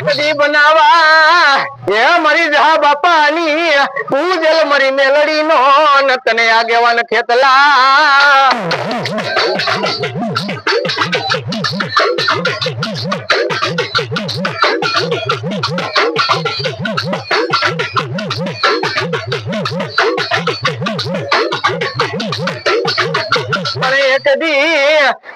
કદી બનાવા એ મારી જા બાપાની પૂજલ મારી મેલડી નો તને આગેવાન ખેતલા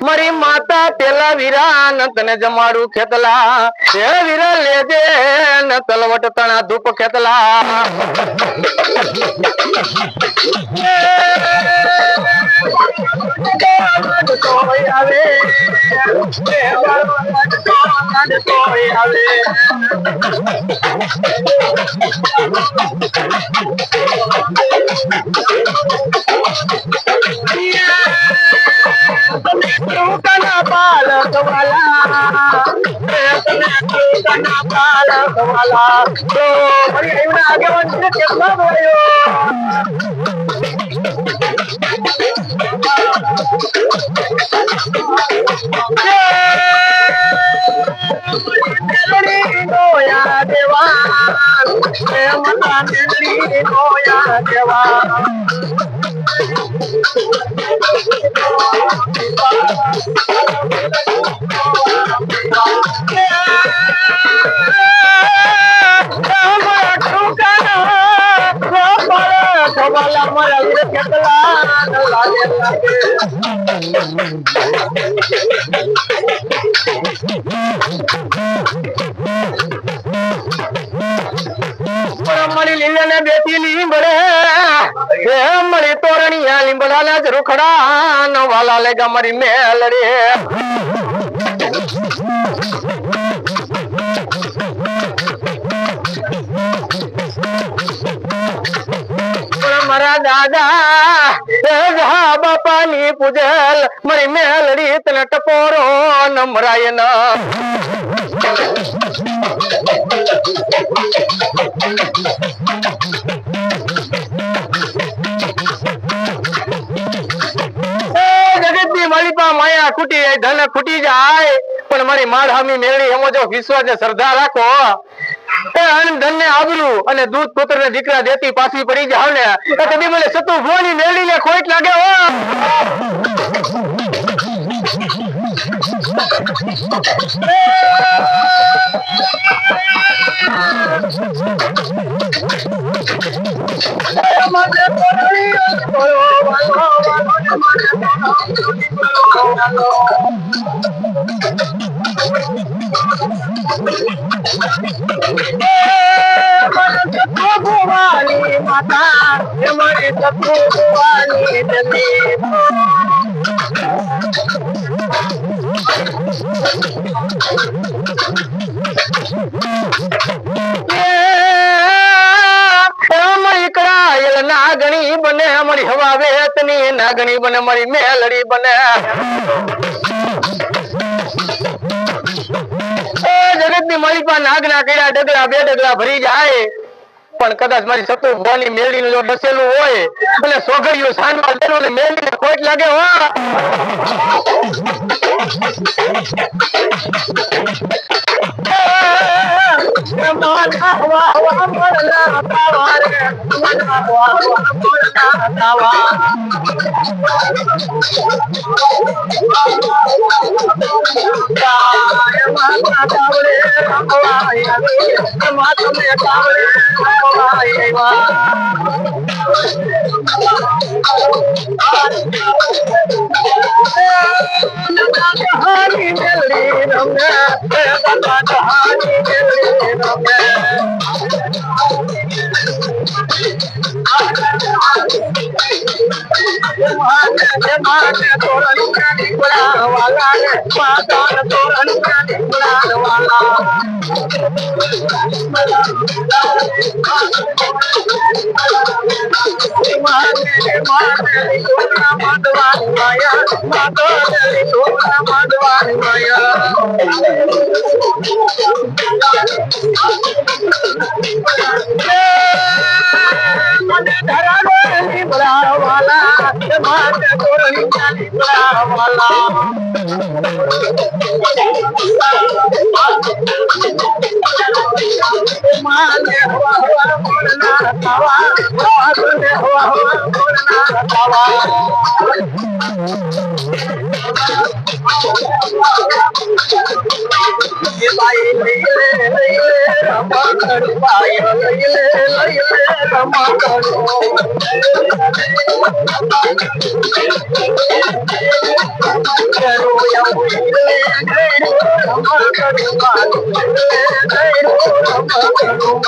મારી માતા પેલા વીરા તને જમાડું ખેતલા એ વીરા લેજે ન તલવટ તણા ધૂપ ખેતલા पालक वाला तो आगे देवा देवा मरी लीले ने बेटी लींबड़े मरी तोरणिया लींबड़ा ने रुखड़ा न वाला लेगा मरी मेलड़े मरा दादा बापा नी पूजल मरी मेलड़ी तने टपोरो न मराय न माया खूटी धन खूटी जाए पण मारी माढ़ामी मेलड़ी एमो जो विश्वास ने श्रद्धा राखो धन ने आबरू अने दूध पुत्र ने दीकरा देती पासी पड़ी जाओ ने कदी મને સતુ ભોની મેલડી ને ખોટ લાગે હો भवानी माता हमारी सतु भवानी देवी नागणी बने हमारी हवा वेतनी नागणी बने हमारी मेलड़ी बने जगत ની મારી પા નાગના કડા ડગલા બે ડગલા ભરી જાય પણ કદાચ મારી સતુ ભવાની મેલડી નું જો બસેલું હોય અને સોગડિયો સાનવા દેલો ને મેલડી ને ખોટ લાગે હો માના હવા હવા મરલા તાવારે મના હવા હવા મરલા તાવા માતા તાવરે હવાઈ માતા મે તાવરે હવાઈ વા कहानी मेलड़ी रमे कहानी मेलड़ी रमे माने तोरण का निकला वाला माता तोरण का निकला वाला माने माने तोरण माधवानी माया माता तोरण माधवानी माया મને ધરાનો લીમડા વાલા માને તોરણી ના લીમડા વાલા માને હવા હવા મોરના તાવા માને હવા હવા મોરના તાવા ये बाई लईले लईले रमा करू बाई लईले लईले रमा करू करू या लईले रमा करू बाई लईले रमा करू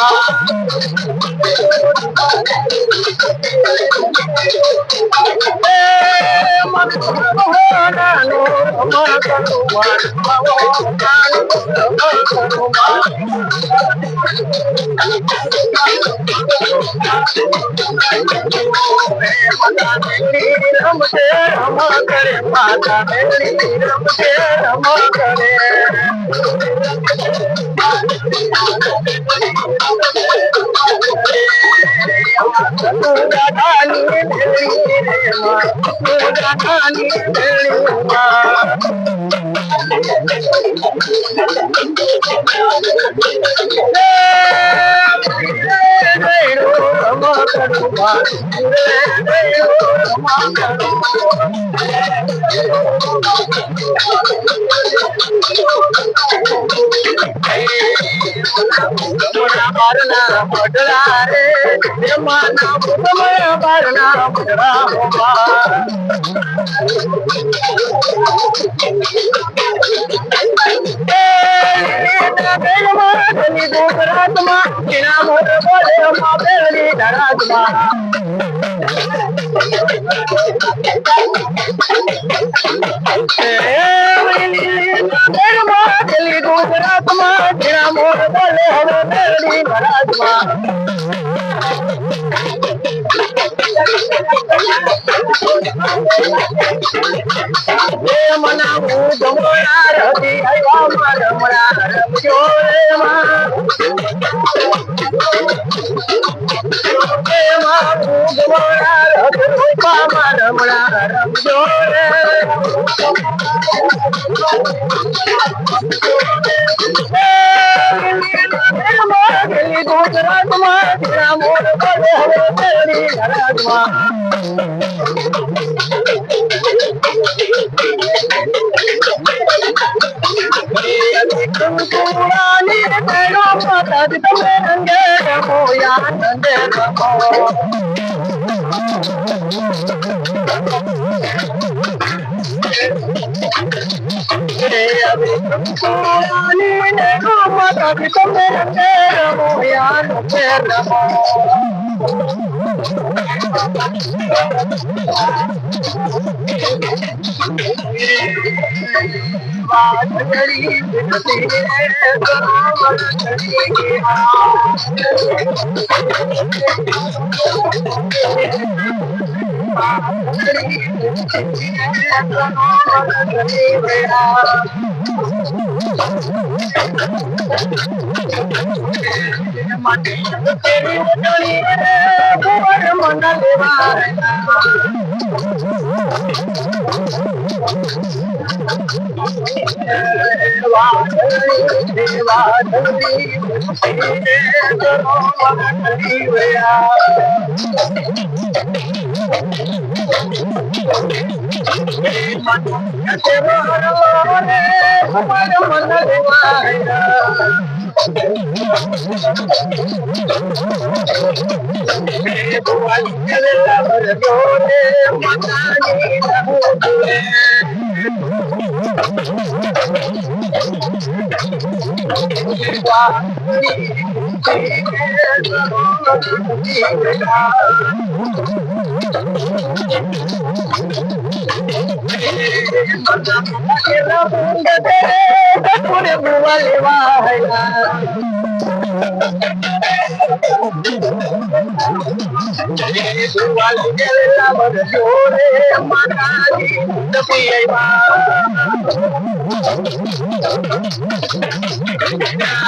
સુવાલ જલતા વરજો રે માતાજી તપી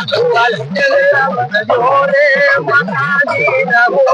સુવાલ જલતા વરજો રે માતાજી નવો